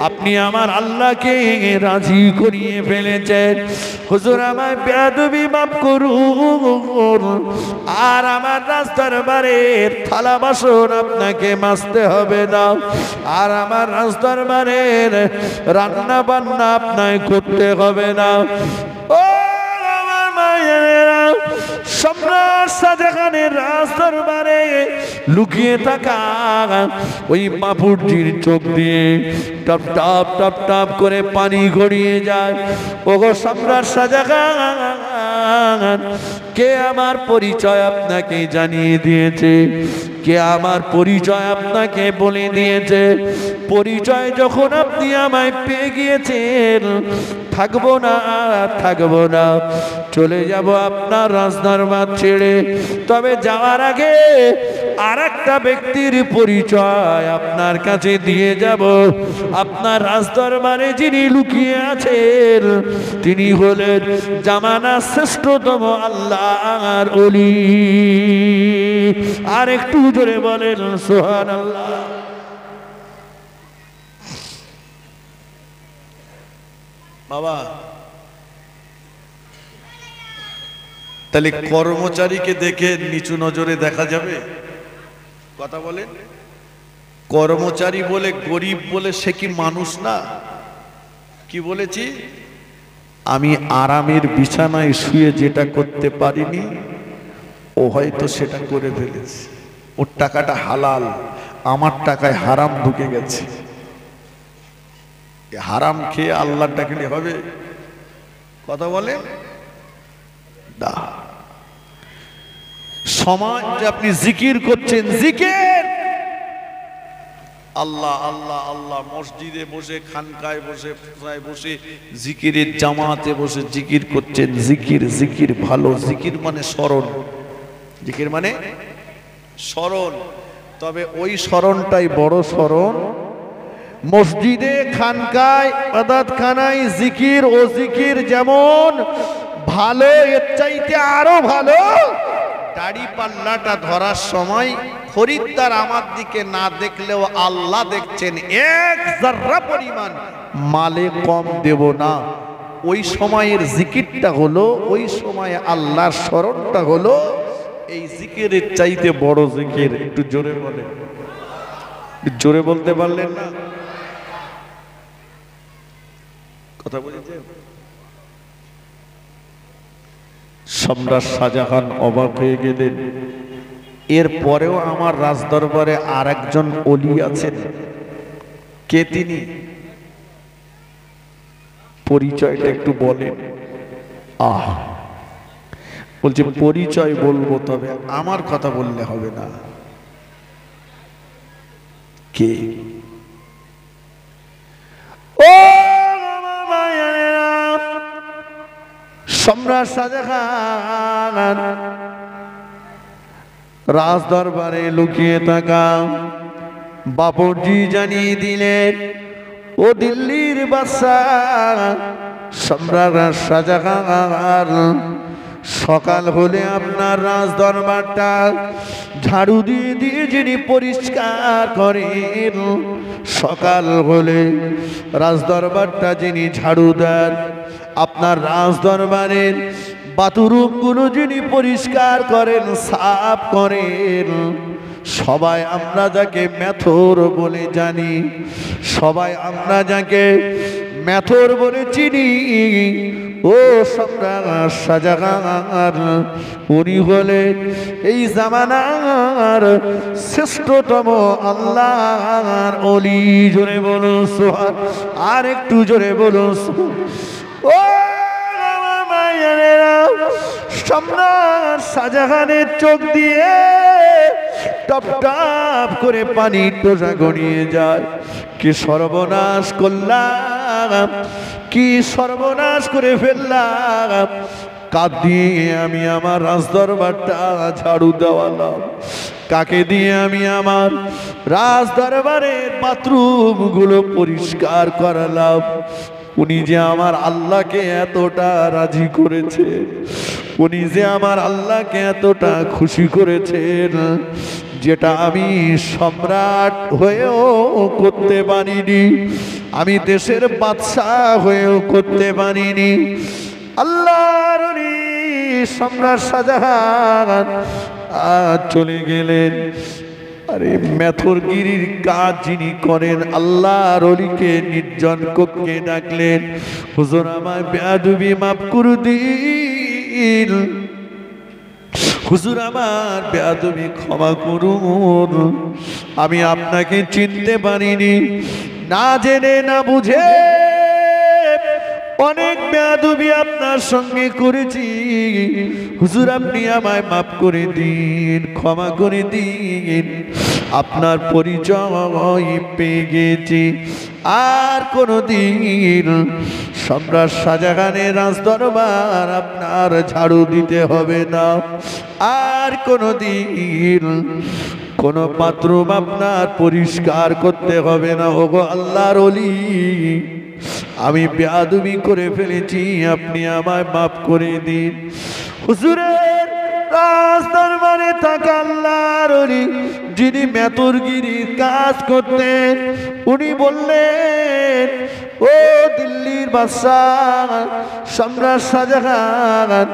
আপনি আমার আল্লাহকে রাজি করিয়ে ফেলেছেন। হুজুর আমায় বেয়াদবি মাফ করুন, আর আমার রাস্তার বারের থালা বাসন আপনাকে মাজতে হবে না, আর আমার রাস্তার বারের রান্না বান্না আপনাকে করতে হবে না। ও আমার মায়েরা, সম্রাট শাহজাহানের রাজদরবারে লুকিয়ে থাকা ওই বাপুরজির চোখ দিয়ে টপ টপ টপ টপ করে পানি গড়িয়ে যায়। ওগো সম্রাট শাহজাহান, কে আমার পরিচয় আপনাকে জানিয়ে দিয়েছে? কে আমার পরিচয় আপনাকে বলে দিয়েছে? পরিচয় যখন আপনি আমায় পেয়ে গিয়েছেন, থাকবো না থাকবো না, চলে যাব আপনার রাজদরবার ছেড়ে। তবে যাওয়ার আগে আর একটা ব্যক্তির পরিচয় আপনার কাছে দিয়ে যাব। আপনার রাজদরবারে যিনি লুকিয়ে আছেন, তিনি হলেন জামানার শ্রেষ্ঠতম আল্লাহর ওলি। আর একটু জোরে বলেন সুবহানাল্লাহ। বাবা, তাহলে কর্মচারীকে দেখে নিচু নজরে দেখা যাবে? কথা বলেন। কর্মচারী বলে, গরিব বলে সে কি মানুষ না? কি বলেছি? আমি আরামের বিছানায় শুয়ে যেটা করতে পারিনি, ও হয়তো সেটা করে ফেলেছে। ওর টাকাটা হালাল, আমার টাকায় হারাম ঢুকে গেছে। হারাম খেয়ে আল্লাহ ডাকলে হবে? কথা বলে না। সমাজ আপনি জিকির করছেন, জিকির আল্লাহ আল্লাহ আল্লাহ, মসজিদে বসে, খানকায় বসে, বসে জিকিরের জামাতে বসে জিকির করছেন। জিকির জিকির ভালো, জিকির মানে স্মরণ, জিকির মানে স্মরণ। তবে ওই স্মরণটাই বড় স্মরণ। মসজিদে, খানকায়, ইবাদতখানায় জিকির ও জিকির যেমন ভালো, এর চাইতে আরো ভালো দাড়ি পাল্লাটা ধরার সময় খরিদ্দার আমার দিকে না দেখলেও আল্লাহ দেখছেন, এক যার্রা পরিমাণ মালে কম দেব না। ওই সময়ের জিকিরটা হলো, ওই সময়ে আল্লাহর স্মরণটা হলো এই জিকিরের চাইতে বড় জিকির। একটু জোরে বলেন, জোরে বলতে পারলেন না? কথা বলেছেন। সম্রাট শাহজাহান অবাক হয়ে গেলেন। এর পরেও আমার রাজদরবারে আর একজন ওলি আছেন। কে তিনি? পরিচয়টা একটু বলেন। বলছে পরিচয় বলবো, তবে আমার কথা বললে হবে না। কে? ও সম্রাট শাহজাহান রাজদরবারে লুকিয়ে থাকা বাপুরজি জানিয়ে দিলেন, ও দিল্লির বাদশাহ সম্রাট শাহজাহান, সকাল হলে আপনার রাজদরবারটা ঝাড়ু দিয়ে দিয়ে যিনি পরিষ্কার করেন, সকাল হলে রাজদরবারটা যিনি ঝাড়ু দেন, আপনার রাজদরবারের বাথরুমগুলো যিনি পরিষ্কার করেন, সাফ করেন, সবাই আমরা যাকে মেথর বলে জানি, সবাই আমরা যাকে মেথর বলে চিনি, ও সম্রাট শাহজাহান উনি হলেন এই জামানার শ্রেষ্ঠতম আল্লাহর ওলি। জোরে বলুন সুবহান। আর একটু জোরে বলুন। ও আমার মায়েরা, সম্রাট শাহজাহানের চোখ দিয়ে টপ টপ করে পানি টোজা গড়িয়ে যায়। কি সর্বনাশ করলাম, কি সর্বনাশ করে ফেললাম। কাক দিয়ে আমি আমার রাজদরবারটা ঝাড়ু দেওয়ালাম, কাকে দিয়ে আমি আমার রাজদরবারের বাথরুম গুলো পরিষ্কার করালাম। উনি যে আমার আল্লাহকে এতটা রাজি করেছে, উনি যে আমার আল্লাহকে এতটা খুশি করেছেন, যেটা আমি সম্রাট হয়েও করতে পারিনি, আমি দেশের বাদশাহ হয়েও করতে পারিনি। আল্লাহর ওলি সম্রাট শাহজাহান আজ চলে গেলেন। আরে মেথরগিরির কাজ যিনি করেন, আল্লাহর ওলিকে নির্জন কক্ষে ডাকলেন, হুজুর আমার বেয়াদবি মাফ করে দিন, হুজুর আমার বেয়াদবি ক্ষমা করুন, আমি আপনাকে চিনতে পারিনি, না জেনে না বুঝে অনেক বেয়াদবি আপনার সঙ্গে করেছি, হুজুর আপনি আমায় মাফ করে দিন, ক্ষমা করে দিন, আপনার পরিচয় পেয়ে গেছি, আর কোনদিন সম্রাট শাহজাহানের রাজদরবার আপনার ঝাড়ু দিতে হবে না, আর কোনদিন কোন বাথরুম আপনার পরিষ্কার করতে হবে না। ওগো আল্লাহর ওলি, আমি বেয়াদবি করে ফেলেছি, আপনি আমায় মাফ করে দিন। হুজুরের রাজদরবারে থাকা আল্লাহর ওলি যিনি মেথরগিরির কাজ করতেন, উনি বললেন, ও দিল্লির বাদশাহ সম্রাট শাহজাহান,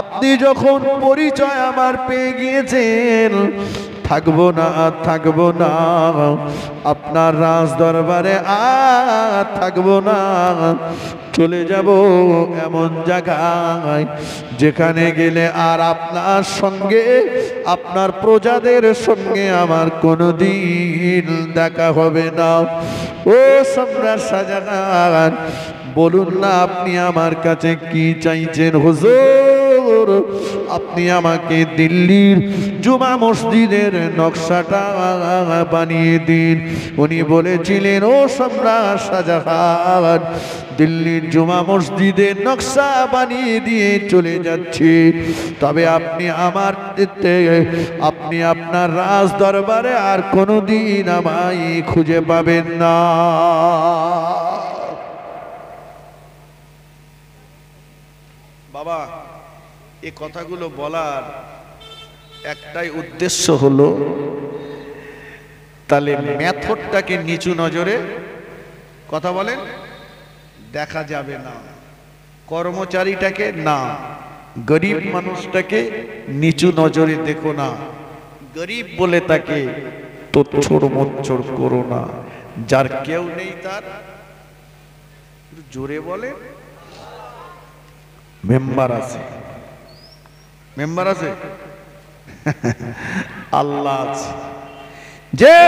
আপনি যখন পরিচয় আমার পেয়ে গিয়েছেন, থাকবো না থাকবো না, আপনার রাজ দরবারে আর থাকবো না, চলে যাব এমন জায়গায় যেখানে গেলে আর আপনার সঙ্গে আপনার প্রজাদের সঙ্গে আমার কোনোদিন দেখা হবে না। ও সম্রাট শাহজাহান, বলুন না আপনি আমার কাছে কি চাইছেন? হুজুর আপনি আমাকে দিল্লির জুমা মসজিদের নকশাটা বানিয়ে দিন। উনি বলেছিলেন, ও সম্রাট শাহজাহান, দিল্লির জুমা মসজিদের নকশা বানিয়ে দিয়ে চলে যাচ্ছি, তবে আপনি আপনার রাজ দরবারে আর কোনোদিন আমায় খুঁজে পাবেন না। বাবা, এই কথাগুলো বলার একটাই উদ্দেশ্য হলো, তাহলে মেথডটাকে নিচু নজরে কথা বলেন দেখা যাবে না, কর্মচারীটাকে না, গরিব মানুষটাকে নিচু নজরে দেখো না, গরিব বলে তাকে তোচ্ছড় মোচ্ছড় করো না, যার কেউ নেই তার জোরে বলে মেম্বার আছে, মেম্বার আছে, আল্লাহ আছে। যে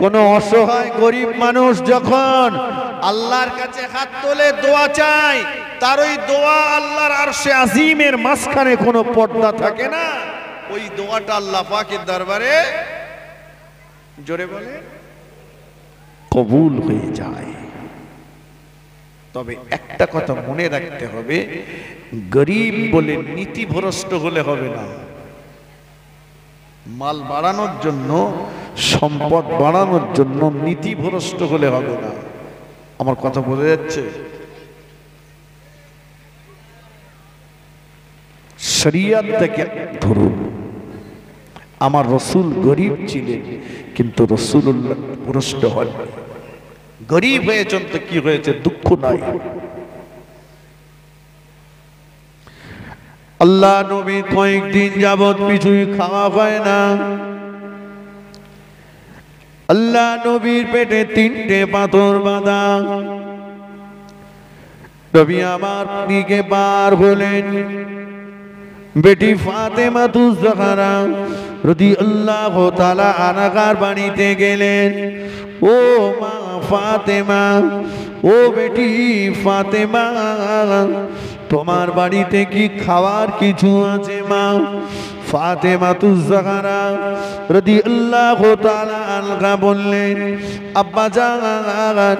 কোন অসহায় গরিব মানুষ যখন আল্লাহর কাছে হাত তোলে দোয়া চায়, তার ওই দোয়া আল্লাহর আরশে আজিমের মাঝখানে কোনো পর্দা থাকে না, ওই দোয়াটা আল্লাহ পাকের দরবারে জোরে বলে কবুল হয়ে যায়। তবে একটা কথা মনে রাখতে হবে, গরিব বলে নীতিভ্রষ্ট হলে হবে না। মাল বাড়ানোর জন্য, সম্পদ বাড়ানোর জন্য নীতিভ্রষ্ট হলে হবে না। আমার কথা বোঝা যাচ্ছে? শরিয়ত থেকে ধরুন, আমার রসুল গরিব ছিলেন, কিন্তু রসুলুল্লাহ ভ্রষ্ট হন। গরিব হয়েছেন তো কি হয়েছে, দুঃখ নাই। আল্লাহ নবী কয়েকদিন যাবত কিছুই খাওয়া হয় না। আল্লাহ নবীর পেটে 3টে পাথর বাঁধা। নবী আমার দিকে বার হলেন, বেটি ফাতেমা তুজ-জাহরা রাদিয়াল্লাহু তাআলা আনহার বাড়িতে গেলেন। ও মা ফাতেমা, ও বেটি ফাতেমা, তোমার বাড়িতে কি খাওয়ার কিছু আছে মা? ফাতেমা তুজ-জাহরা রাদিয়াল্লাহু তাআলা আনহা বললেন, আব্বা জান,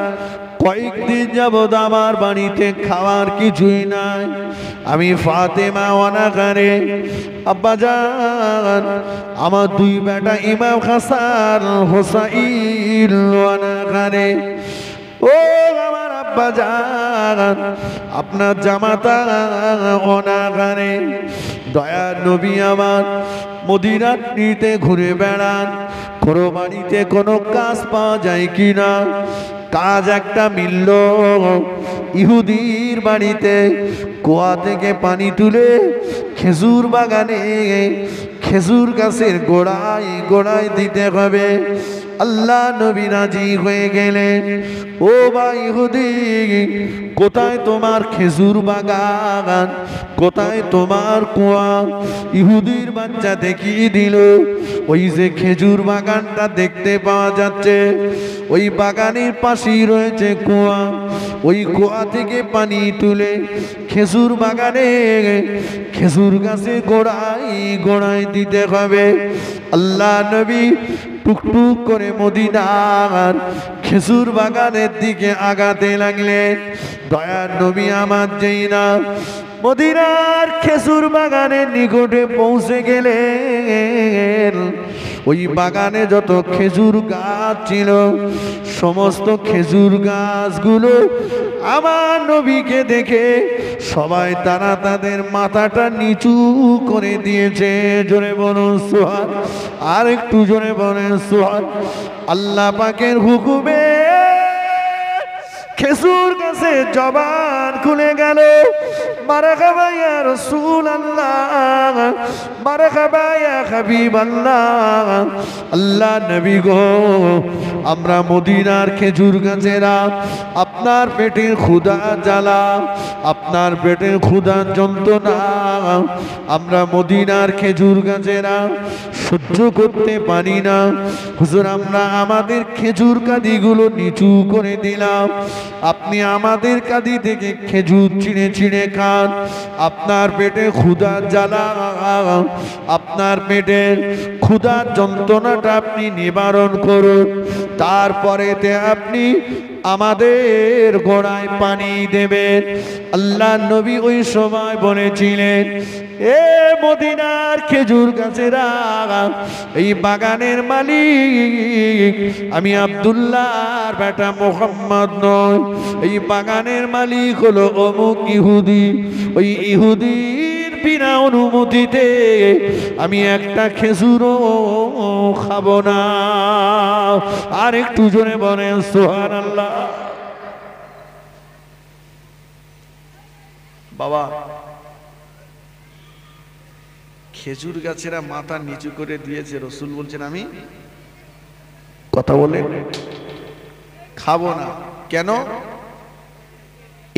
কয়েকদিন যাবত আমার বাড়িতে খাওয়ার কিছুই নাই। আমি ফাতেমা অনাহারে। আব্বা জান, আমার 2 বেটা ইমাম হাসান হোসাইন অনাহারে। ও আমার আব্বা জান, আপনার জামাতা অনাহারে। দয়ার নবী আমার মদিনার নিতে ঘুরে বেড়ান, কোনো বাড়িতে কোনো কাজ পাওয়া যায় কিনা। কাজ একটা মিলল, ইহুদির বাড়িতে কুয়া থেকে পানি তুলে খেজুর বাগানে খেজুর গাছের গোড়ায় গোড়ায় দিতে হবে। আল্লাহ নবী রাজি হয়ে গেলেন। ও ভাই ইহুদি, কোথায় তোমার খেজুর বাগান, কোথায় তোমার কুয়া? ইহুদির বাচ্চা দেখিয়ে দিল, ওই যে খেজুর বাগানটা দেখতে পাওয়া যাচ্ছে, ওই বাগানের পাশেই রয়েছে কুয়া। ওই কুয়া থেকে পানি তুলে খেজুর বাগানে খেজুর গাছে গোড়ায় গোড়ায় দিতে হবে। আল্লাহ নবী টুকটুক করে মদিনার খেজুর বাগানের দিকে আগাতে লাগলেন। দয়ার নবী আমার যেই না মদিনার খেজুর বাগানের নিকটে পৌঁছে গেলেন, ওই বাগানে যত খেজুর গাছ ছিল সমস্ত খেজুর গাছগুলো আমার নবীকে দেখে সবাই তারা তাদের মাথাটা নিচু করে দিয়েছে। জোরে বলুন সুবহান, আর একটু জোরে বলেন সুবহান। আল্লাহ পাকের হুকুমে খেজুর গাছে জবান খুলে গেল, মারহাবা ইয়া রাসূলুল্লাহ, মারহাবা ইয়া হাবিবাল্লাহ। আল্লাহ নবী গো, আমরা মদিনার খেজুর গাছেরা আপনার পেটের ক্ষুধা জ্বালা, আপনার পেটের ক্ষুধার যন্ত্রণা আমরা মদিনার খেজুর গাছেরা সহ্য করতে পারি না। হুজুর, আমরা আমাদের খেজুর কাঁদিগুলো নিচু করে দিলাম, আপনি আমাদের কাঁদি থেকে খেজুর ছিঁড়ে ছিঁড়ে খান। আপনার পেটে ক্ষুধার জ্বালা, আপনার পেটের ক্ষুধার যন্ত্রণাটা আপনি নিবারণ করুন, তারপরেতে আপনি আমাদের গোড়ায় পানি দেবেন। আল্লাহ নবী ওই সময় বলেছিলেন, এ মদিনার খেজুর গাছেরা, এই বাগানের মালিক আমি আব্দুল্লাহর বেটা মুহাম্মদ নয়, এই বাগানের মালিক হলো অমুক ইহুদি। ওই ইহুদির বিনা অনুমতিতে আমি একটা খেজুরও খাবো না। আর একটু জোরে বলেন সুবহানাল্লাহ। বাবা, খেজুর গাছেরা মাথা নিচু করে দিয়েছে, রসুল বলছেন আমি কথা বলে খাবো না। কেন?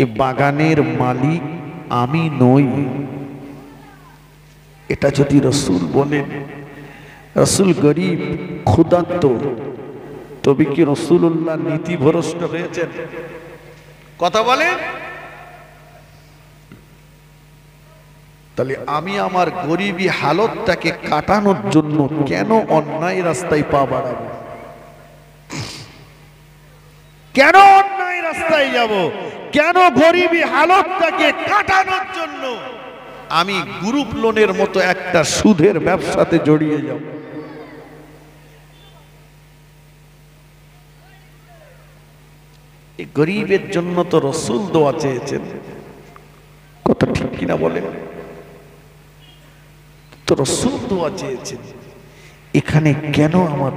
এ বাগানের মালিক আমি নই। এটা যদি রসুল বলেন, রসুল গরিব ক্ষুধার্ত, তবে কি রসুল্লাহ নীতিভ্রষ্ট হয়েছেন? কথা বলেন। তাহলে আমি আমার গরিবী হালতটাকে কাটানোর জন্য কেন অন্যায় রাস্তায় পা বাড়াবো? কেন অন্যায় রাস্তায় যাব? কেন গরিবী হালতটাকে কাটানোর জন্য আমি গ্রুপ লোনের মতো একটা সুদের ব্যবসাতে জড়িয়ে যাব? এই গরিবের জন্য তো রসুল দোয়া চেয়েছেন, কথা ঠিক কিনা বলেন? তো রসুল দোয়া চেয়েছেন, এখানে কেন আমার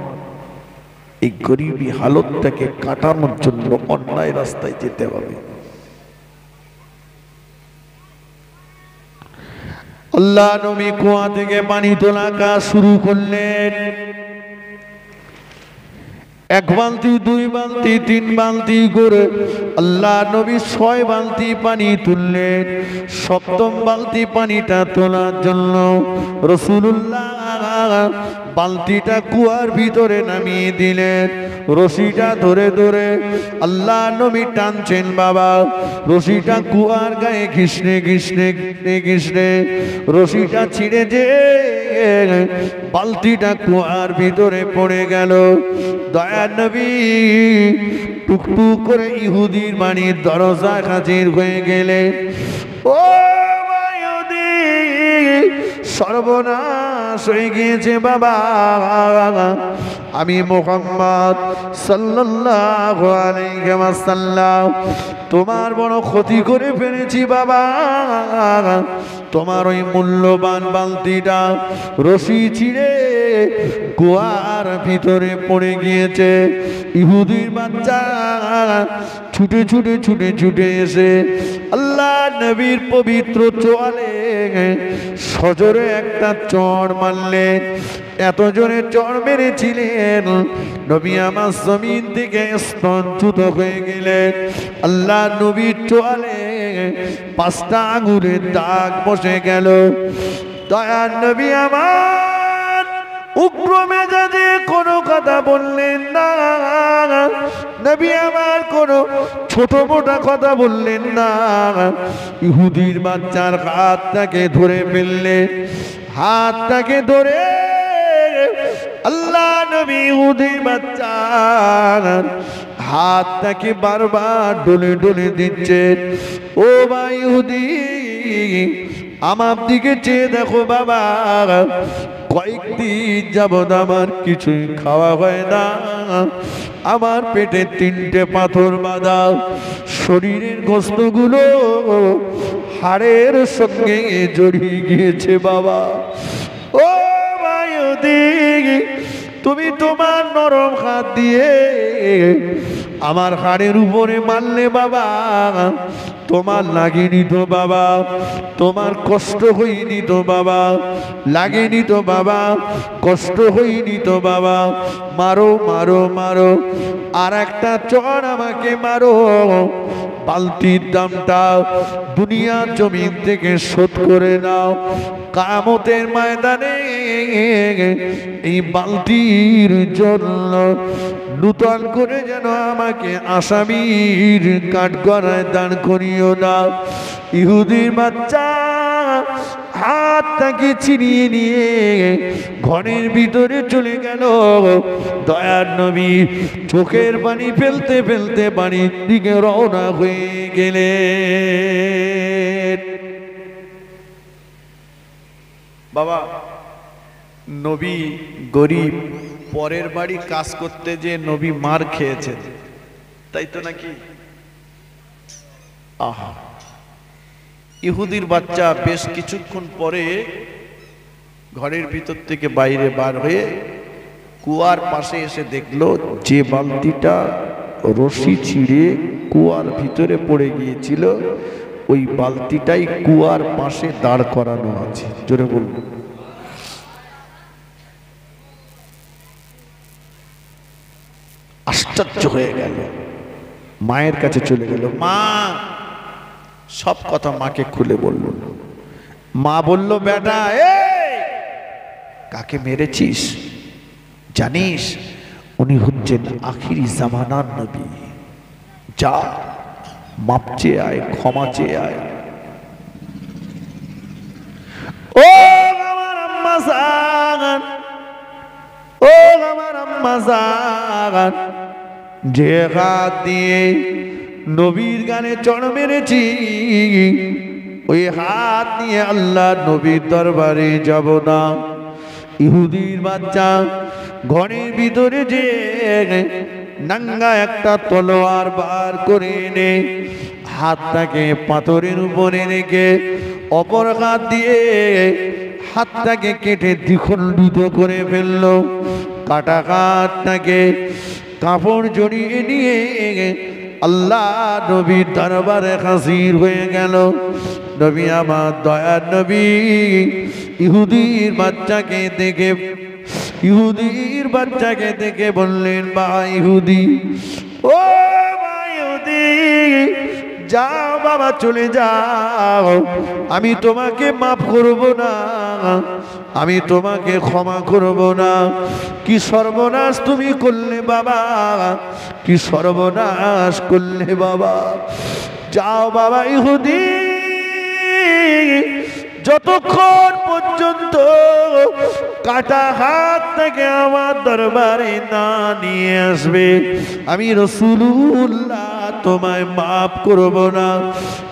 এই গরিবী হালতটাকে কাটানোর জন্য অন্যায় রাস্তায় যেতে হবে? আল্লাহ নবী কুয়া থেকে পানি তোলা কাজ শুরু করলেন। এক বালতি, দুই বালতি, তিন বালতি করে আল্লাহ নবী 6 বালতি পানি তুললেন। সপ্তম বালতি পানিটা তোলার জন্য রাসূলুল্লাহ বালতিটা কুয়ার ভিতরে নামিয়ে দিলেন। রশিটা ধরে ধরে আল্লাহ নবী টানছেন। বাবা, রশিটা কুয়ার গায়ে ঘিসড়ে ঘিসড়ে ঘিসড়ে ঘিসড়ে রশিটা ছিঁড়ে যে বালতিটা কুয়ার ভিতরে পড়ে গেল। দয়ার নবী টুকটুক করে ইহুদির বাড়ির দরজায় হাজির হয়ে গেলেন। ও ইহুদি, সর্বনাশ হয়ে গিয়েছে বাবা, আমি মুহাম্মদ সাল্লাল্লাহু আলাইহি ওয়াসাল্লাম তোমার বড় ক্ষতি করে ফেলেছি বাবা। তোমার ওই মূল্যবান বালতিটা রশি ছিঁড়ে কুয়ার ভিতরে পড়ে গিয়েছে। ইহুদির বাচ্চা ছুটে ছুটে ছুটে ছুটে এসে আল্লাহ নবীর পবিত্র চোয়ালে সজোরে একটা চড় মারলেন। এত জোরে চড় মেরেছিলেন নবী আমার জমিন থেকে স্তনচ্যুত হয়ে গেলেন। আল্লাহ নবীর চোয়ালে 5টা আঙুলের দাগ বসে গেল। দয়ার নবী আমার উগ্র মেজাজে কোনো কথা বললেন না। নবী আমার কোনো ছোট মোটা কথা বললেন না। ইহুদির বাচ্চার হাতটাকে ধরে ফেললেন। হাতটাকে ধরে আল্লাহ নবী ইহুদির বাচ্চার হাতটাকে বারবার ডলে ডলে দিচ্ছেন। ও ভাই ইহুদি, আমার দিকে চেয়ে দেখো বাবা, কয়েকদিন যাবৎ আমার কিছুই খাওয়া হয় না। আমার পেটে 3টে পাথর বাঁধা, শরীরের গোস্তগুলো হাড়ের সঙ্গে জড়িয়ে গিয়েছে বাবা। ও ভাই ইহুদি, তুমি তোমার নরম হাত দিয়ে আমার হাড়ের উপরে মারলে বাবা, তোমার লাগেনি তো বাবা? তোমার কষ্ট হয়নি তো বাবা? লাগেনি তো বাবা? কষ্ট হয়নি তো বাবা? মারো মারো মারো, আর একটা চড় আমাকে মারো। বালতির দামটা দুনিয়ার জমিন থেকে শোধ করে নাও। কিয়ামতের ময়দানে এই বালতির জন্য নূতন করে যেন আমাকে আসামির কাঠগড়ায় দাঁড় করিও না। ইহুদির বাচ্চা হাতটাকে ছিনিয়ে নিয়ে ঘরের ভিতরে চলে গেল। দয়ার নবী চোখের পানি ফেলতে ফেলতে বাড়ির দিকে রওনা হয়ে গেলেন। বাবা, নবী গরিব, পরের বাড়ি কাজ করতে যে নবী মার খেয়েছেন, তাই তো নাকি? আহা, ইহুদির বাচ্চা বেশ কিছুক্ষণ পরে ঘরের ভিতর থেকে বাইরে বার হয়ে কুয়ার পাশে এসে দেখলো যে বালতিটা রশি ছিঁড়ে কুয়ার ভিতরে পড়ে গিয়েছিল, ওই বালতিটাই কুয়ার পাশে দাঁড় করানো আছে। জোরে বলব। আশ্চর্য হয়ে গেল, মায়ের কাছে চলে গেল। মা, সব কথা মাকে খুলে বলল। মা বলল, বেটা, কাকে মেরেছিস জানিস? উনি হচ্ছেন আখিরি জামানার নবী। যা, মাপ চেয়ে আয়, ক্ষমা চেয়ে আয়। ও আমার আম্মা জান, ও আমার আম্মা জান, যে হাত দিয়ে নবীর গানে চড় মেরেছি, ওই হাত নিয়ে আল্লাহ নবীর দরবারে যাব না। ইহুদির বাচ্চা ঘরের ভিতরে যে নাঙ্গা একটা তলোয়ার বার করে এনে হাতটাকে পাথরের উপরে রেখে অপর হাত দিয়ে হাতটাকে কেটে দ্বিখণ্ডিত করে ফেলল। কাটা হাতটাকে কাপড় জড়িয়ে নিয়ে আল্লাহ নবীর দরবারে হাজির হয়ে গেল। নবী আমার দয়ার নবী ইহুদির বাচ্চাকে দেখে বললেন, বা ইহুদি, ও বা ইহুদি, যাও বাবা, চলে যাও, আমি তোমাকে মাফ করব না, আমি তোমাকে ক্ষমা করব না। কি সর্বনাশ তুমি করলে বাবা, কি সর্বনাশ করলে বাবা। যাও বাবা ইহুদি, যতক্ষণ পর্যন্ত কাটা হাত থেকে আমার দরবারে না নিয়ে আসবে, আমি রাসূলুল্লাহ তোমায় মাফ করব না।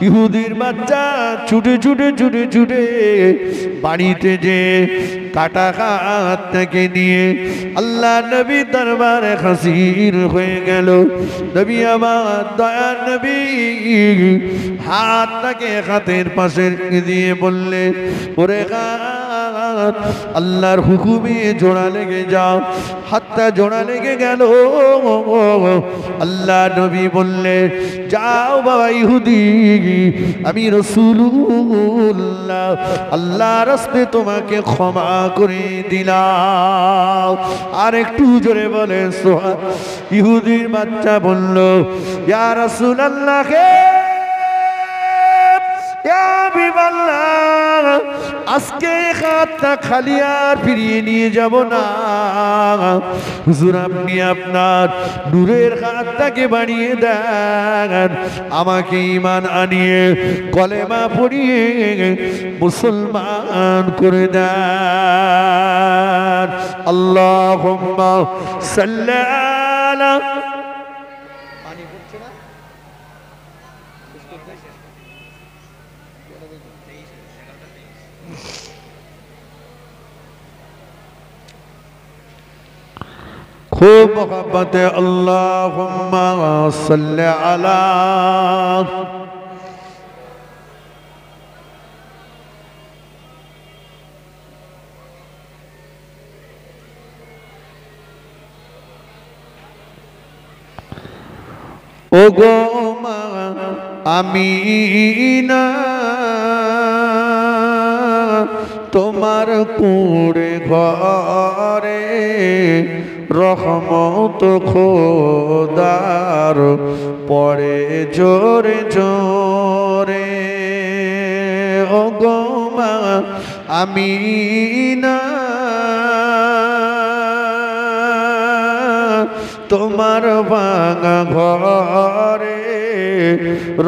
ইহুদির বাচ্চা ছুটে ছুটে ছুটে ছুটে বাড়িতে যে কাটা হাতটাকে নিয়ে আল্লাহ নবী দরবারে হাজির হয়ে গেল। নবী আমার দয়ার নবী হাতটাকে হাতের পাশে দিয়ে বললেন, ওরে হাত, আল্লাহর হুকুমে জোড়া লেগে যাও। হাতটা জোড়া লেগে গেল। আল্লাহ নবী বললেন, যাও বাবা ইহুদি, আমি রাসূলুল্লাহ আল্লাহর রাস্তায় তোমাকে ক্ষমা করে দিলাম। আর একটু জোরে বলেন সুবহান। ইহুদির বাচ্চা বলল, ইয়া রাসূলুল্লাহ হে আজকে হাতটা খালি আর ফিরিয়ে নিয়ে যাব না। হুজুর আপনি আপনার নূরের হাতটাকে বাড়িয়ে দেন, আমাকে ঈমান আনিয়ে কলেমা পড়িয়ে মুসলমান করে দেন। আল্লাহুম্মা সাল্লি আলা। खूब मोहब्बत अल्लाहुम्मा सल्ली अला। ओ गो मा आमीना তোমার কুড়ে ঘরে রহমত খোদার পড়ে জোরে জোরে। ও গো মা আমিনা তোমার ভাঙা ঘরে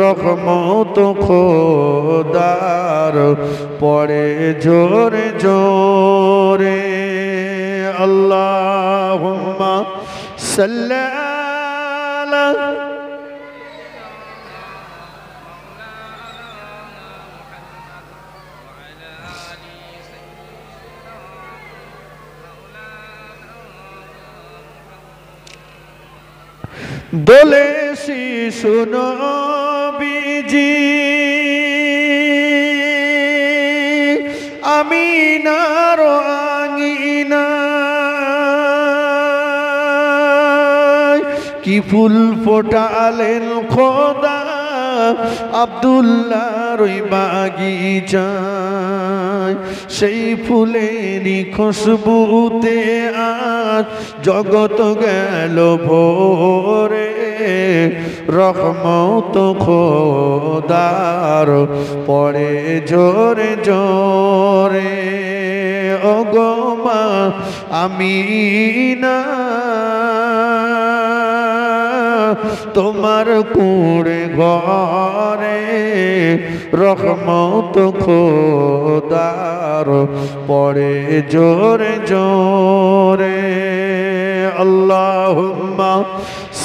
রহমত খোদার পড়ে জোরে জোরে। আল্লাহুম্মা সাল্লি আলা। দোলে শিশু নবীজি আমিনার আঙিনায় কি ফুল ফোটালেন খোদা আব্দুল্লাহর ওই বাগিচায়। সেই ফুলেরই খুশবুতে আজ জগৎ গেল ভোরে রহমত খোদার পড়ে জোরে জোরে। ও গো মা আমিনা তোমার কুড়ে ঘরে রহমত খোদার পড়ে জোরে জোরে। আল্লাহুম্মা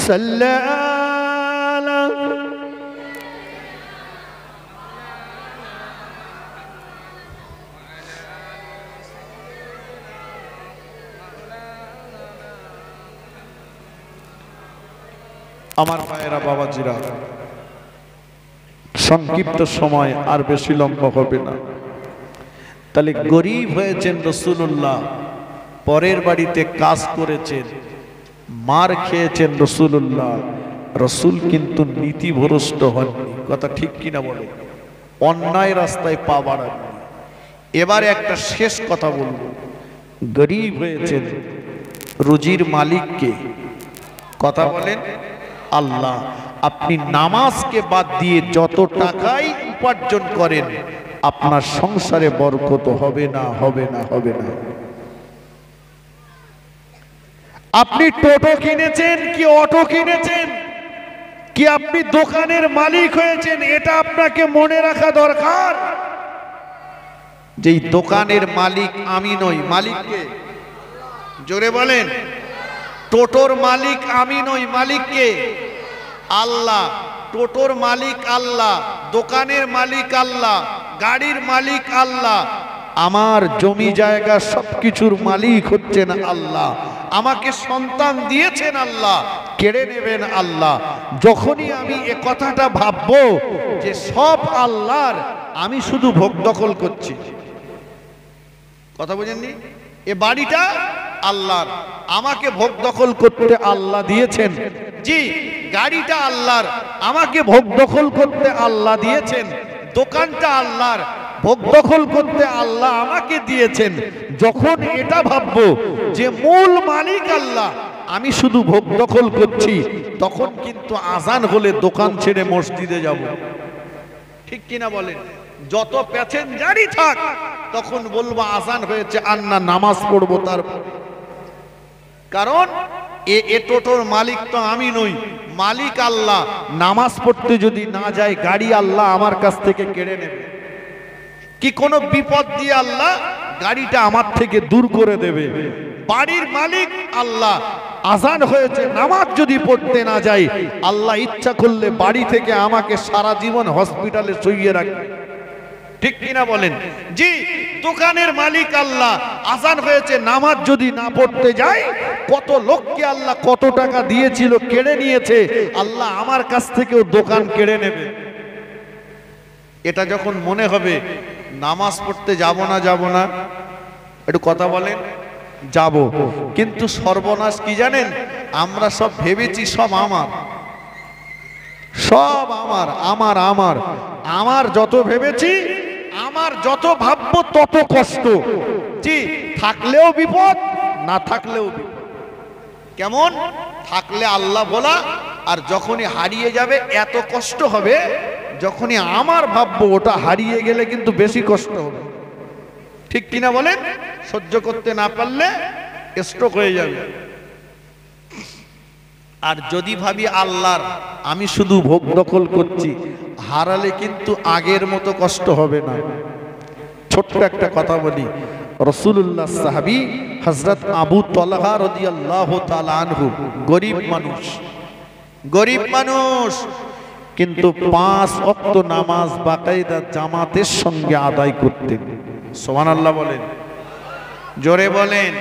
সাল্লি আলা। আমার ভাইয়েরা বাবাজিরা, সংক্ষিপ্ত সময় আর বেশি লম্বা হবে না। তাহলে গরিব হয়েছেন রাসূলুল্লাহ, পরের বাড়িতে কাজ করেছেন, মার খেয়েছেন রাসূলুল্লাহ। রাসূল কিন্তু নীতিভ্রষ্ট হননি, কথা ঠিক কিনা বলে, অন্যায় রাস্তায় পা বাড়াননি। এবার একটা শেষ কথা বলবো, গরিব হয়েছেন, রুজির মালিককে, কথা বলেন আল্লাহ। আপনি নামাজকে বাদ দিয়ে যত টাকাই উপার্জন করেন আপনার সংসারে বরকত হবে না, হবে না, হবে না। আপনি টোটো কিনেছেন কি অটো কিনেছেন কি আপনি দোকানের মালিক হয়েছেন, এটা আপনাকে মনে রাখা দরকার। যেই দোকানের মালিক আমি নই, মালিককে জোরে বলেন। টোটোর মালিক আমি নই, মালিককে আল্লাহ। টোটোর মালিক আল্লাহ, দোকানের মালিক আল্লাহ, গাড়ির মালিক আল্লাহ, আমার জমি জায়গা সবকিছুর মালিক হচ্ছেন আল্লাহ, আমাকে সন্তান দিয়েছেন আল্লাহ, কেড়ে নেবেন আল্লাহ। যখনই আমি এ কথাটা ভাববো যে সব আল্লাহর, আমি শুধু ভোগ দখল করছি। কথা বুঝেননি? এ বাড়িটা আল্লাহর, আমাকে ভোগ দখল করতে আল্লাহ দিয়েছেন। জি, গাড়িটা আল্লাহর, আমাকে ভোগ দখল করতে আল্লাহ দিয়েছেন। দোকানটা আল্লাহর, ভোগ দখল করতে আল্লাহ আমাকে দিয়েছেন। যখন এটা ভাববো যে মূল মালিক আল্লাহ, আমি শুধু ভোগ দখল করছি, তখন কিন্তু আজান হলে দোকান ছেড়ে মসজিদে যাব। ঠিক কিনা বলেন? যত প্যাসেঞ্জারই থাক, তখন বলবো আজান হয়েছে, আর না নামাজ পড়বো তার। কারণ এ টোটোর মালিক তো আমি নই, মালিক আল্লাহ। নামাজ পড়তে যদি না যায়, গাড়ি আল্লাহ আমার কাছ থেকে কেড়ে নেবে। কি কোনো বিপদ দিয়ে আল্লাহ গাড়িটা আমার থেকে দূর করে দেবে। বাড়ির মালিক আল্লাহ। আজান হয়েছে, নামাজ যদি পড়তে না যাই, আল্লাহ ইচ্ছা করলে বাড়ি থেকে আমাকে সারা জীবন হসপিটালে শুইয়ে রাখবে। ঠিক কিনা বলেন? জি, দোকানের মালিক আল্লাহ। আজান হয়েছে, নামাজ যদি না পড়তে যাই, কত লোককে আল্লাহ কত টাকা দিয়েছিল কেড়ে নিয়েছে, আল্লাহ আমার কাছ থেকেও দোকান কেড়ে নেবে। এটা যখন মনে হবে, নামাজ পড়তে যাব না, একটু কথা বলেন, যাব। কিন্তু সর্বনাশ কি জানেন? আমরা সব ভেবেছি সব আমার, সব আমার আমার আমার আমার যত ভেবেছি, আমার যত ভাববো তত কষ্ট। জি, থাকলেও বিপদ, না থাকলেও বিপদ। কেমন? থাকলে আল্লাহ বলা, আর যখনই হারিয়ে যাবে এত কষ্ট হবে। যখনই আমার ভাববো, ওটা হারিয়ে গেলে কিন্তু বেশি কষ্ট হবে। ঠিক কিনা বলেন? সহ্য করতে না পারলে স্ট্রোক হয়ে যাবে। আর যদি ভাবি আল্লাহর, আমি শুধু ভোগ দখল করছি, হারালে কিন্তু আগের মতো কষ্ট হবে না। ছোট্ট একটা কথা বলি, রাসূলুল্লাহ সাহাবী হযরত আবু তালহা রাদিয়াল্লাহু তাআলা আনহু, গরীব মানুষ, গরীব মানুষ, কিন্তু 5 ওয়াক্ত নামাজ বাকায়দা জামাতের সঙ্গে আদায় করতেন। সুবহানাল্লাহ বলেন, জোরে বলেন।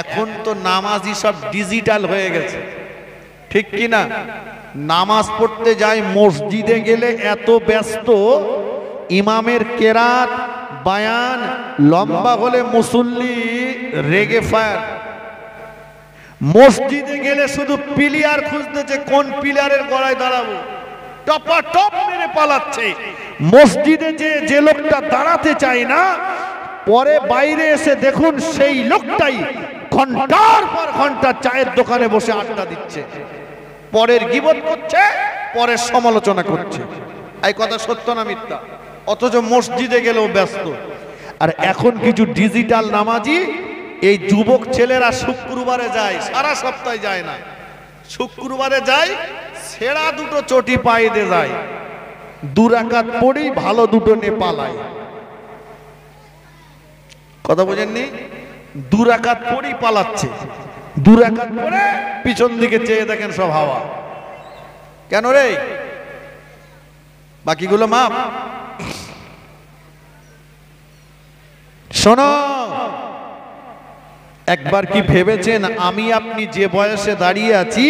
এখন তো নামাজই সব ডিজিটাল হয়ে গেছে। ঠিক কিনা? নামাজ পড়তে যাই, মসজিদে গেলে এত ব্যস্ত, ইমামের কেরাত বায়ান লম্বা হলে মুসল্লি রেগে ফায়ার। মসজিদে গেলে শুধু পিলিয়ার খুঁজতেছে, কোন পিলারের গড়ায় দাঁড়াবো, টপা টপ মেরে পালাচ্ছে। মসজিদে যে লোকটা দাঁড়াতে চায় না, পরে বাইরে এসে দেখুন সেই লোকটাই ঘন্টার পর ঘন্টা চায়ের দোকানে বসে আড্ডা দিচ্ছে, পরের গীবত করছে, পরের সমালোচনা করছে। এই কথা সত্য না মিথ্যা? অথচ মসজিদে গেলেও ব্যস্ত। আর এখন কিছু ডিজিটাল নামাজি, এই যুবক ছেলেরা শুক্রবারে যায়, সারা সপ্তাহে যায় না, শুক্রবারে যায়, ছেঁড়া দুটো চটি পায়ে দিয়ে যায়, 2 রাকাত পড়েই ভালো দুটো নে পালায়। কথা বুঝেননি? 2 রাকাত পড়েই পালাচ্ছে, 2 রাকাত পড়ে পিছন দিকে চেয়ে দেখেন সব হাওয়া। কেন রে? বাকিগুলো মাপ। শোনো, একবার কি ভেবেছেন আমি আপনি যে বয়সে দাঁড়িয়ে আছি,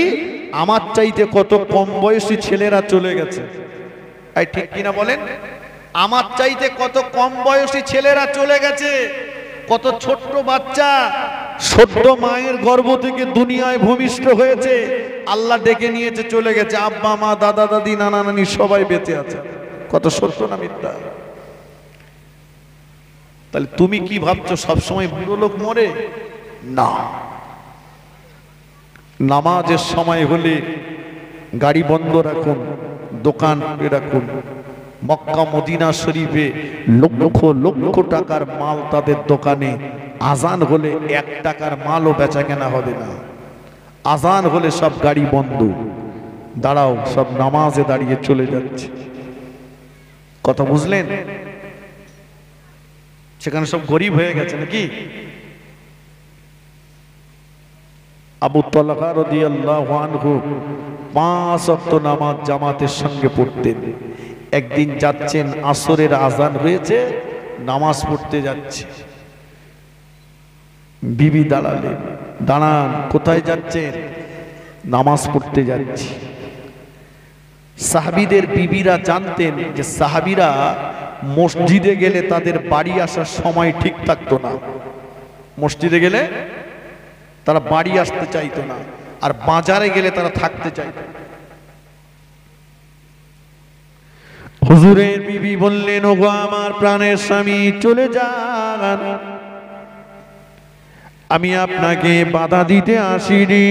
আমার চাইতে কত কম বয়সী ছেলেরা চলে গেছে? এই ঠিক কিনা বলেন? আমার চাইতে কত কম বয়সী ছেলেরা চলে গেছে। কত ছোট্ট বাচ্চা সদ্য মায়ের গর্ভ থেকে দুনিয়ায় ভূমিষ্ঠ হয়েছে, আল্লাহ ডেকে নিয়েছে, চলে গেছে। আব্বা মা দাদা দাদি নানা নানি সবাই বেঁচে আছে। কত সত্য না মিথ্যা? তাহলে তুমি কি ভাবছো সবসময় বুড়ো লোক মরে? না, নামাজের সময় হলে গাড়ি বন্ধ রাখুন, দোকান রাখুন। মক্কা মদিনা শরীফে লক্ষ লক্ষ টাকার মাল তাদের দোকানে, আজান হলে 1 টাকার মালও বেচা কেনা হবে না। আজান হলে সব গাড়ি বন্ধ, দাঁড়াও, সব নামাজে দাঁড়িয়ে চলে যাচ্ছে। কথা বুঝলেন? সেখানে সব গরিব হয়ে গেছে নাকি? আবু তালহা রাদিয়াল্লাহু আনহু 5 ওয়াক্ত নামাজ জামাতের সঙ্গে পড়তেন। একদিন যাচ্ছেন, আসরের আজান হয়েছে, নামাজ পড়তে যাচ্ছে। বিবি দাঁড়ালেন, দাঁড়ান, কোথায় যাচ্ছেন? নামাজ পড়তে যাচ্ছি। সাহাবীদের বিবিরা জানতেন যে সাহাবীরা মসজিদে গেলে তাদের বাড়ি আসার সময় ঠিক থাকতো না। মসজিদে গেলে তারা বাড়ি আসতে চাইতো না, আর বাজারে গেলে তারা থাকতে চাইতো। হুজুরের বিবি বললেন, ওগো আমার প্রাণের স্বামী, চলে যান, আমি আপনাকে বাধা দিতে আসিনি,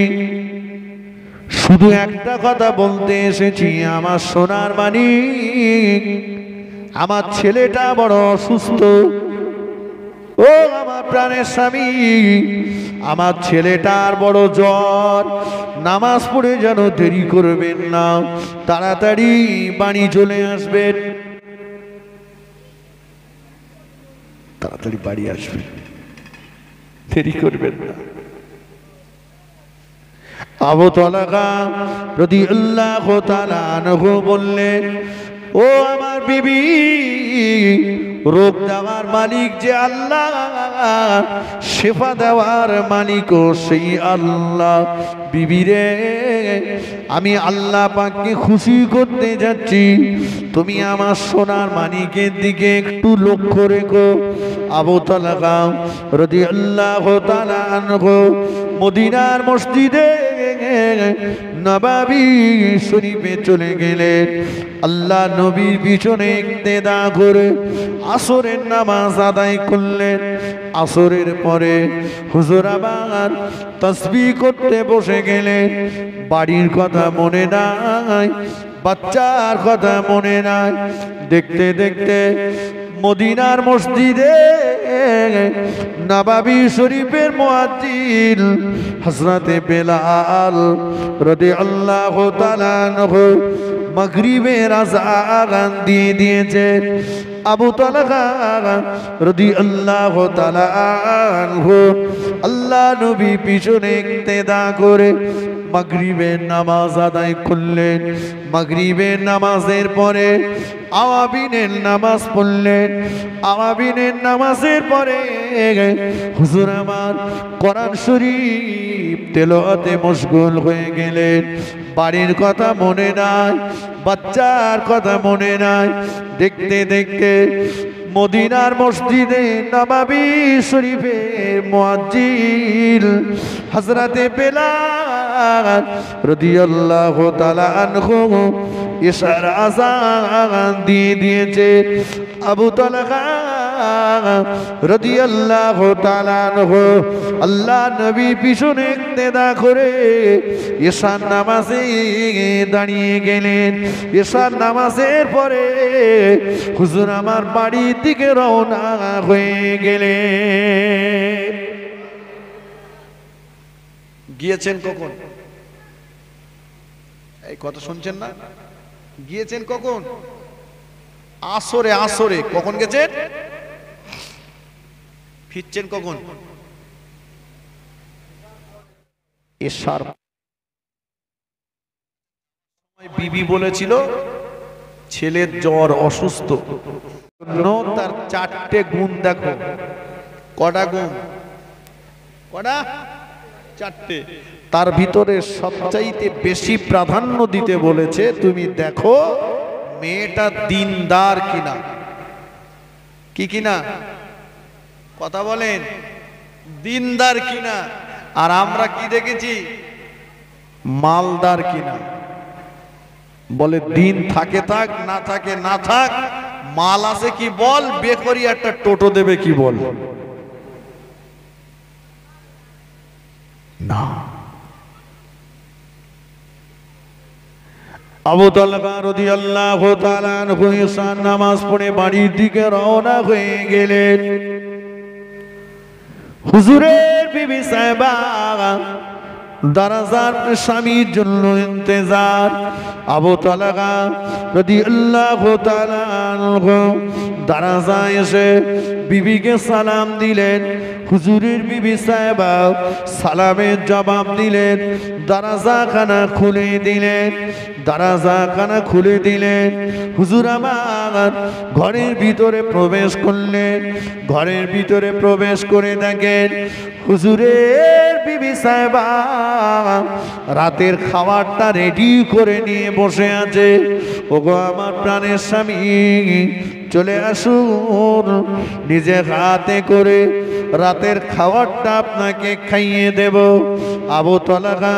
শুধু একটা কথা বলতে এসেছি। আমার সোনার মানিক, আমার ছেলেটা বড় অসুস্থ। ও আমার প্রাণের স্বামী, আমার ছেলেটার বড় জ্বর, নামাজ পড়ে যেন দেরি করবেন না, তাড়াতাড়ি বাড়ি চলে আসবেন, তাড়াতাড়ি বাড়ি আসবেন, দেরি করবেন না। আবু তালহা রাদিয়াল্লাহু তাআলা আনহু বললেন, ও আমার বিবি, রোগ দেওয়ার মালিক যে আল্লাহ, শেফা দেওয়ার মালিকও সেই আল্লাহ। বিবি রে, আমি আল্লাহ পাককে খুশি করতে যাচ্ছি, তুমি আমার সোনার মানিকের দিকে একটু লক্ষ্য রেখো। আবু তালহা রাদিয়াল্লাহু তাআলা আনহু মদিনার মসজিদে নববী শরীফে চলে গেলেন। আল্লাহ নবীর পিছনে ইক্তেদা করে আসরের নামাজ আদায় করলেন। আসরের পরে হুজুর আবার তাসবিহ করতে বসে গেলেন। বাড়ির কথা মনে নাই, বাচ্চার কথা মনে নাই। দেখতে দেখতে মদিনার মসজিদে নববী শরীফের মুয়াজ্জিন হযরতে বেলাল রাদিয়াল্লাহু তাআলা আনহু মাগরিবের আযান দিয়ে দিয়েছে। আবু তালহা রাদিয়াল্লাহু তাআলা আনহু আল্লাহ নবী পিছনে ইক্তেদা করে মাগরিবের নামাজ আদায় করলেন। মাগরিবের নামাজের পরে আওয়াবিনের নামাজ পড়লেন। আওয়াবিনের নামাজের পরে হুজুর আমার কোরআন শরীফ তেলাওয়াতে মশগুল হয়ে গেলেন। বাড়ির কথা মনে নাই, বাচ্চার কথা মনে নাই। দেখতে দেখতে মদিনার মসজিদে নববী শরীফের মুয়াজ্জিন হযরতে বেলাল রাদিয়াল্লাহু তাআলা আনহু ইশার আযান দিয়ে দিয়েছে। আবু তালহা রাদিয়াল্লাহু তাআলা আনহু আল্লাহ নবী পিছনে ইক্তেদা করে ইশার নামাজে দাঁড়িয়ে গেলেন। ইশার নামাজের পরে হুজুর আমার বাড়ির দিকে রওনা হয়ে গেলেন। গিয়েছেন কখন? এই কথা শুনছেন না? গিয়েছেন কখন? আসরে। আসরে কখন গেছেন? ফিরছেন কখন? এশার। বিবি বলেছিল ছেলের জ্বর, অসুস্থ। তার 4টে গুণ দেখো। কটা গুণ? কটা? 4টে। তার ভিতরে সবচাইতে বেশি প্রাধান্য দিতে বলেছে, তুমি দেখো মেয়েটা দিনদার কিনা। কি কিনা? কথা বলেন, দিনদার কিনা। আর আমরা কি দেখেছি? মালদার কিনা। বলে দিন থাকে থাক, না থাকে না থাক, মাল আছে কি বল, বেকরি একটা টোটো দেবে কি বল। না। আবু তালহা রাদিয়াল্লাহু তাআলা আনহু ইশার নামাজ পড়ে বাড়ির দিকে রওনা হয়ে গেলেন। হুজুরের বিবি সাহেবা দারাজার স্বামীর জন্য ইন্তজার। আবু তালহা রাদিয়াল্লাহু তাআলা আনহু দারাজায় এসে বিবিকে সালাম দিলেন। হুজুরের বিবি সাহেবা সালামের জবাব দিলেন, দরজাখানা খুলে দিলেন, দরজাখানা খুলে দিলেন। হুজুর আমার ঘরের ভিতরে প্রবেশ করলেন। ঘরের ভিতরে প্রবেশ করে দেখেন হুজুরের বিবি সাহেবা রাতের খাবারটা রেডি করে নিয়ে বসে আছে। ওগো আমার প্রাণের স্বামী, চলে আসুন, নিজে হাতে করে রাতের খাবারটা আপনাকে খাইয়ে দেব। আবু তালহা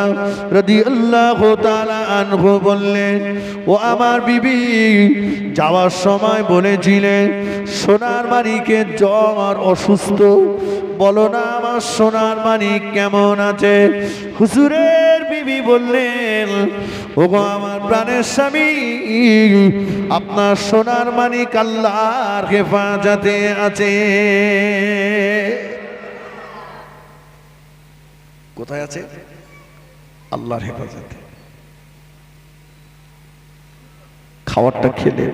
রাদিয়াল্লাহু তাআলা আনহু বললেন, ও আমার বিবি, যাওয়ার সময় বলেছিলেন সোনার মানিকের জ্বর, অসুস্থ, বলো না আমার সোনার মানিক কেমন আছে? হুজুরের বিবি বললেন, ওগো আমার প্রাণের স্বামী, আপনার সোনার মানিক আল্লাহর হেফাজতে আছে। কোথায় আছে? আল্লাহর হেফাজতে। খাবারটা খেলে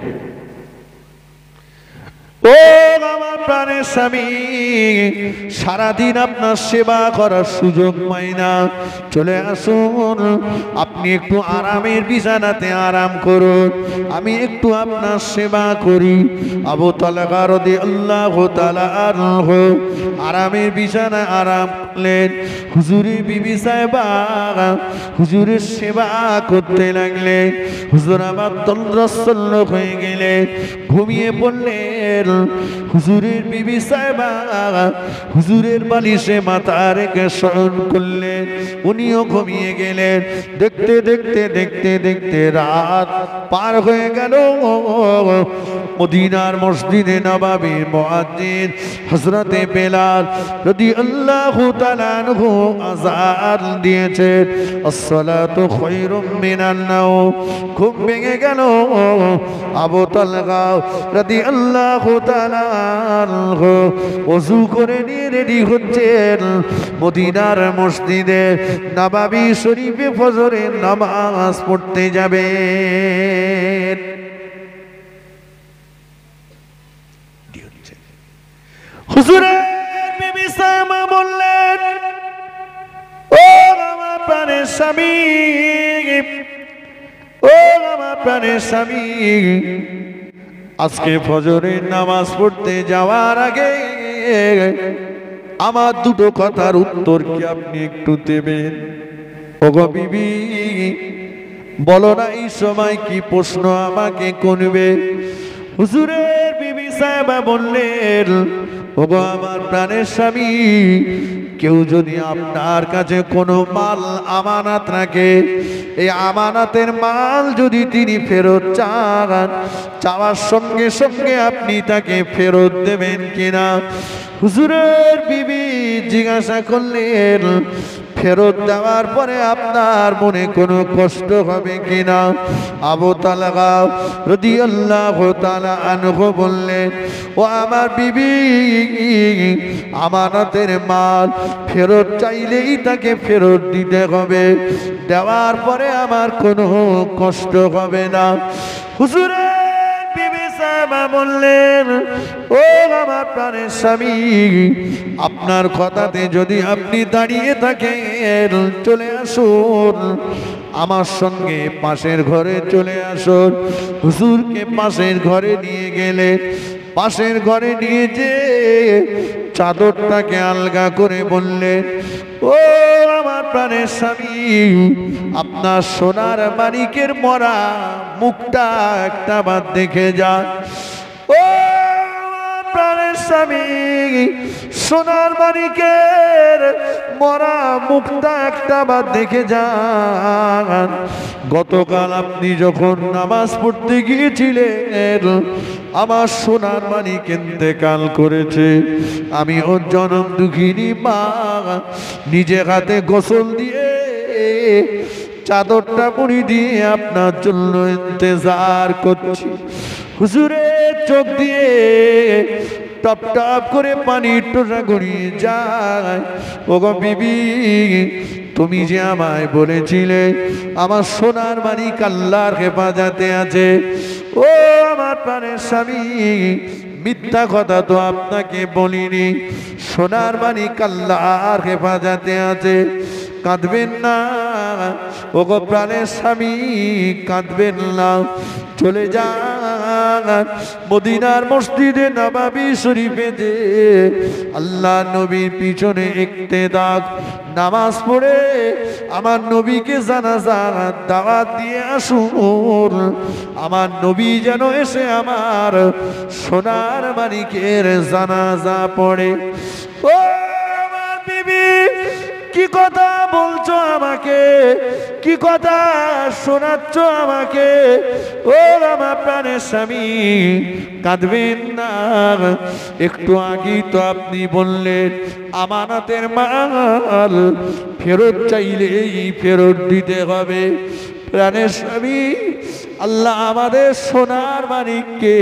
ও আমার প্রাণের স্বামী, সারাদিন আপনার সেবা করার সুযোগ পাই না, চলে আসুন, আপনি একটু আরামের বিছানাতে আরাম করুন, আমি একটু আপনার সেবা করি। আবু তালহা রাদিয়াল্লাহু তাআলা আনহু আরামের বিছানায় আরাম করলেন। হুজুরের বিবি সাহেবা হুজুরের সেবা করতে লাগলেন। হুজুর আবার তন্দ্রচ্ছন্ন হয়ে গেলেন, ঘুমিয়ে পড়লেন। হুজুরের বিবি সাহেবা হুজুরের বালিশে মাথা রেখে শয়ন করলেন, উনিও ঘুমিয়ে গেলেন। দেখতে দেখতে দেখতে দেখতে রাত পার হয়ে গেল। মদিনার মসজিদে নববীর মুয়াজ্জিন হযরতে বেলাল রাদিয়াল্লাহু তাআলা আনহু আযান দিয়েছেন, আসসালাতু খায়রুম মিনান নাওম। ঘুম ভেঙে গেল। আবু তালহা রাদিয়াল্লাহু তাআলা আনহু ওযু করে নিয়ে রেডি হচ্ছেন, মদিনার মসজিদে নববী শরীফে ফজরের নামাজ পড়তে যাবেন। হুজুরের বিবি সাহেবা বললেন, ও আমার প্রাণের স্বামী, ও আমার প্রাণের স্বামী, আজকে ফজরের নামাজ পড়তে যাওয়ার আগে আমার দুটো কথার উত্তর কি আপনি একটু দেবেন? ওগো বিবি, বলো না এই সময় কি প্রশ্ন আমাকে করবে? হুজুরের বিবি সাহেবা বললেন, ওগো আমার প্রাণের স্বামী, কেউ যদি আপনার কাছে কোনো মাল আমানত রাখে, এই আমানতের মাল যদি তিনি ফেরত চান, চাওয়ার সঙ্গে সঙ্গে আপনি তাকে ফেরত দেবেন কিনা? হুজুরের বিবি জিজ্ঞাসা করলেন, ফেরত দেওয়ার পরে আপনার মনে কোনো কষ্ট হবে কিনা? আবু তালহা রাদিয়াল্লাহু তাআলা আনহু বললেন, ও আমার বিবি, আমানতের মাল ফেরত চাইলেই তাকে ফেরত দিতে হবে, দেওয়ার পরে আমার কোনো কষ্ট হবে না। হুজুরের বিবি সাহেবা বললেন, ও আমার প্রাণের স্বামী, আপনার কথাতে যদি আপনি দাঁড়িয়ে থাকেন, চলে আসুন আমার সঙ্গে পাশের ঘরে চলে আসুন। হুজুরকে পাশের ঘরে নিয়ে গেলেন। পাশের ঘরে নিয়ে যে চাদরটাকে আলগা করে বললেন, ও আমার প্রাণের স্বামী, আপনার সোনার মানিকের মরা মুখটা একটা বার দেখে যান। ও প্রাণের স্বামী, সোনার মানিকের মরা মুখটা একটা বার দেখে যান। গতকাল আপনি যখন নামাজ পড়তে গিয়েছিলেন, আমার সোনার মানিক ইন্তেকাল করেছে। আমি ওর জনম দুঃখিনী মা নিজে হাতে গোসল দিয়ে চাদরটা মুড়ি দিয়ে আপনার জন্য ইন্তজার করছি। হুজুরের চোখ দিয়ে টপ টপ করে পানির টোটা গড়িয়ে যায়। ওগো বিবি, তুমি যে আমায় বলেছিলে আমার সোনার মানিক আল্লাহর হেফাজতে আছে, ও আমার প্রাণের স্বামী, মিথ্যা কথা তো আপনাকে বলিনি। সোনার মানিক আল্লাহর হেফাজতে আছে, কাঁদবেন না। ওগো প্রাণের স্বামী, কাঁদবেন না। চলে যান মদিনার মসজিদে নববী শরীফে যে আল্লাহ নবীর পিছনে ইক্তেদার নামাজ পড়ে আমার নবীকে জানাজার দাওয়াত দিয়ে আসুন। আমার নবী যেন এসে আমার সোনার মানিকের জানাজা পড়ে। ও আমার বিবি, কি কথা বলছো আমাকে, কি কথা শোনাচ্ছ আমাকে? ও আমার প্রাণের স্বামী, কাঁদবেন না। একটু আগেই তো আপনি বললেন আমানতের মাল ফেরত চাইলেই ফেরত দিতে হবে। প্রাণের স্বামী, আল্লাহ আমাদের সোনার মানিককে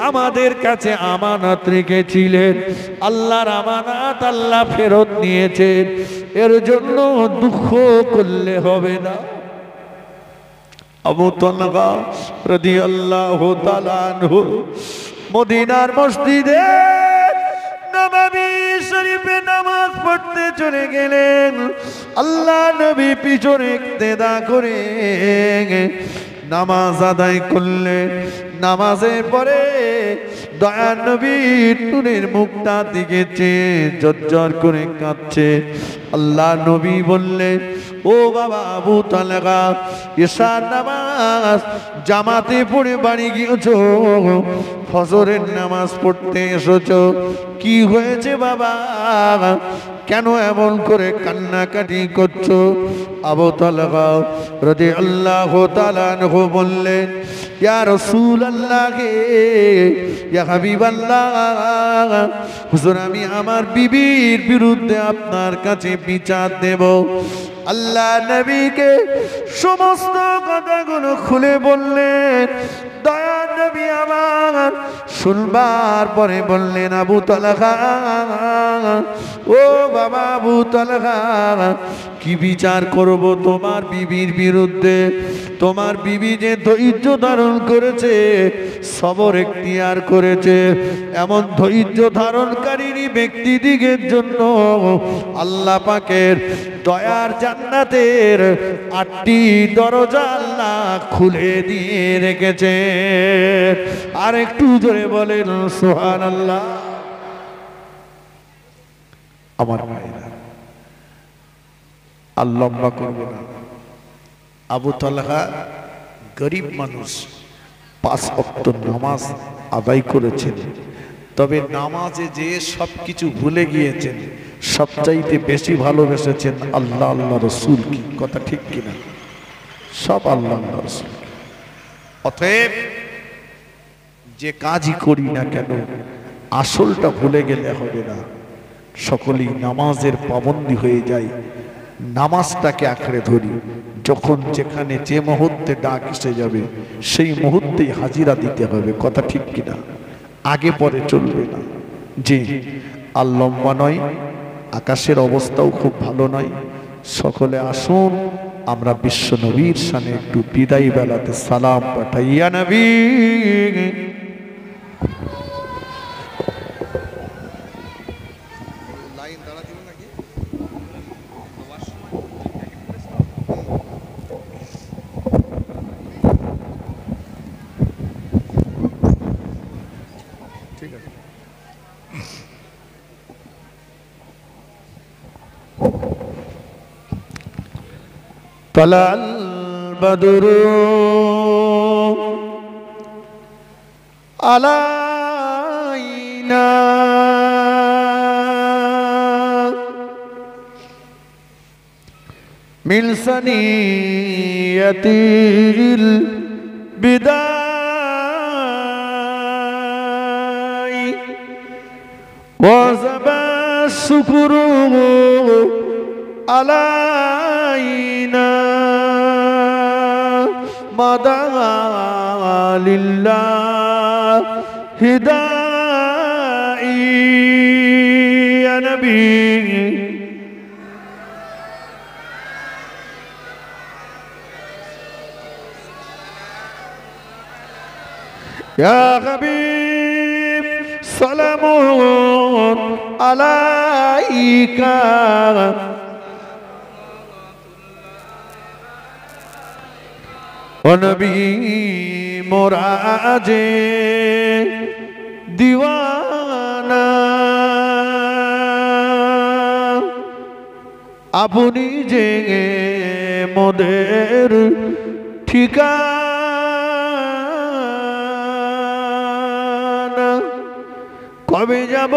আমাদের কাছে আমানত রেখেছিলেন। আল্লাহর আমানত আল্লাহ ফেরত নিয়েছেন, এর জন্য দুঃখ করলে হবে না। আবু তালহা রাদিয়াল্লাহু তাআলা আনহু মদিনার মসজিদে নববী শরীফে নামাজ পড়তে চলে গেলেন। আল্লাহ নবী পিছনে ইক্তেদা করে নামাজ আদায় করলেন। নামাজের পরে দয়ার নবী নূরের মুখটা দিকে চেয়ে ঝরঝর করে কাঁদছে। আল্লাহ নবী বললেন, ও বাবা আবু তালহা, এশার নামাজ জামাতে পড়ে বাড়ি গিয়েছো, ফজরের নামাজ পড়তে এসেছো, কি হয়েছে বাবা? কেন এমন করে কান্নাকাটি করছো? আবু তালহা রাদিয়াল্লাহু তাআলা আনহু বললেন, ইয়া রাসূলুল্লাহ, ইয়া হাবিবাল্লাহ, হুজুর আমি আমার বিবির বিরুদ্ধে আপনার কাছে বিচার দেব। আল্লাহ নবীকে সমস্ত কথাগুলো খুলে বললেন। দয়া নবী আমার শুনবার পরে বললেন, আবু তালহা, ও বাবা আবু তালহা, কি বিচার করব তোমার বিবির বিরুদ্ধে? তোমার বিবি যে ধৈর্য ধারণ করেছে, সবর এখতিয়ার করেছে, এমন ধৈর্য ধারণকারী ব্যক্তিদিগের জন্য আল্লাহ পাকের দয়ার জান্নাতের 8টি দরজা আল্লাহ খুলে দিয়ে রেখেছে। আর একটু জোরে বলেন সুবহানাল্লাহ। আমার ভাইরা, আর লম্বা করবো না। আবু তালহা গরিব মানুষ, 5 ওয়াক্ত নামাজ আদায় করেছেন, তবে নামাজে যে সবকিছু ভুলে গিয়েছেন। সবচাইতে বেশি ভালোবেসেছেন আল্লাহ আল্লাহ রসুল। কি কথা ঠিক কিনা? সব আল্লাহ আল্লাহ রসুল। অতএব যে কাজই করি না কেন, আসলটা ভুলে গেলে হবে না। সকলেই নামাজের পাবন্দি হয়ে যায়, নামাজটাকে আঁকড়ে ধরি। যখন যেখানে যে মুহূর্তে ডাক এসে যাবে, সেই মুহূর্তেই হাজিরা দিতে হবে। কথা ঠিক কিনা? আগে পরে চলবে না। জি, আর লম্বা নয়, আকাশের অবস্থাও খুব ভালো নয়। সকলে আসুন আমরা বিশ্ব নবীর শানে একটু বিদায় বেলাতে সালাম পাঠাই। ইয়া নবী, طلع البدر علينا من ثنية البداء وجب الشكر علينا مدى لله هدائي يا نبي يا حبيب সালামুন আলাইকা ও নবী মোরা যে দিওয়ানা আপনি যে মোদের ঠিকানা কবে যাব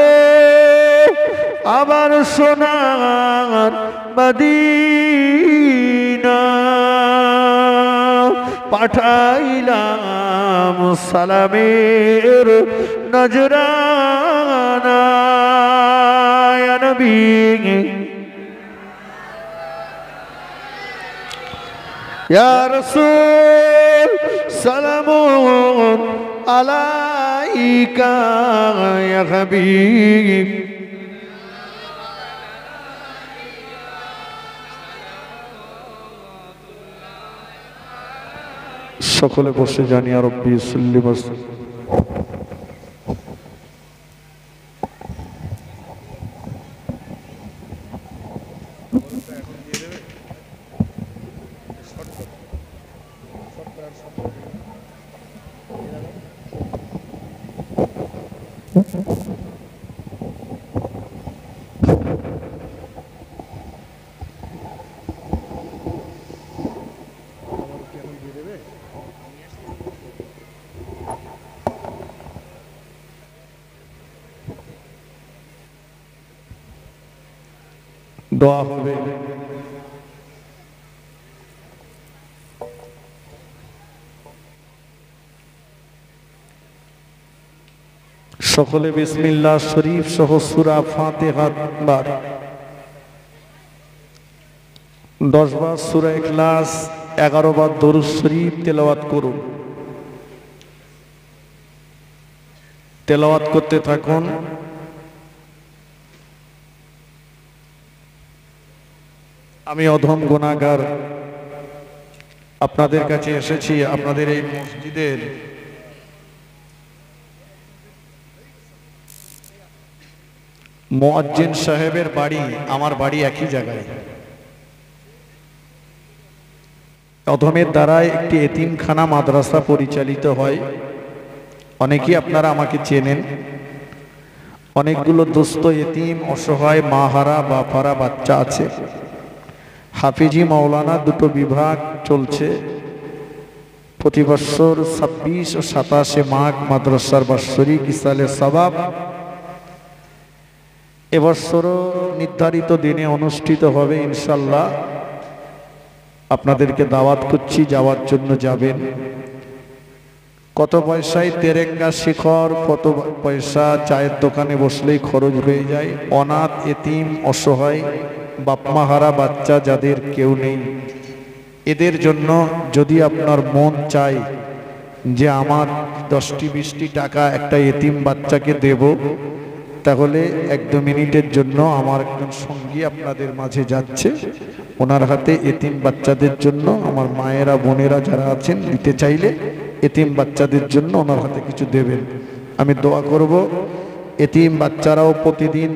আবার সোনার মদিনা পাঠাইলাম সালামের নজরানা ইয়া নবী ইয়া রাসূল সালামুন আলাইকা ইয়া হাবিব সকলে বসে জানি আর রব্বি সাল্লি ওয়া সাল্লিম দোয়া হবে সকলে বিসমিল্লাহ শরীফ সহ সূরা ফাতিহা 10 বার সূরা ইখলাস 11 বার দরুদ শরীফ তেলাওয়াত করুন তেলাওয়াত করতে থাকুন আমি অধম গুনাহগার আপনাদের কাছে এসেছি আপনাদের এই মসজিদের মুয়াজ্জিন সাহেবের বাড়ি আমার বাড়ি একই জায়গায় অধমের দ্বারা একটি এতিমখানা মাদ্রাসা পরিচালিত হয় অনেকেই আপনারা আমাকে চেনেন অনেকগুলো দুস্থ এতিম অসহায় মাহারা বাপারা বাচ্চা আছে হাফিজি মাওলানা দুটো বিভাগ চলছে প্রতি বছর 26 ও 27 মাঘ মাদ্রাসার বাৎসরিক ইসালে সওয়াব এবছরও নির্ধারিত দিনে অনুষ্ঠিত হবে ইনশাআল্লাহ আপনাদেরকে দাওয়াত করছি যাওয়ার জন্য যাবেন কত পয়সায় তেরেঙ্গা শিখর কত পয়সা চায়ের দোকানে বসলেই খরচ হয়ে যায় অনাথ এতিম অসহায় বাপমাহারা বাচ্চা যাদের কেউ নেই এদের জন্য যদি আপনার মন চায় যে আমার 10-20 টাকা একটা এতিম বাচ্চাকে দেব তাহলে 1-2 মিনিটের জন্য আমার একজন সঙ্গী আপনাদের মাঝে যাচ্ছে ওনার হাতে এতিম বাচ্চাদের জন্য আমার মায়েরা বোনেরা যারা আছেন নিতে চাইলে এতিম বাচ্চাদের জন্য ওনার হাতে কিছু দেবেন আমি দোয়া করব এতিম বাচ্চারাও প্রতিদিন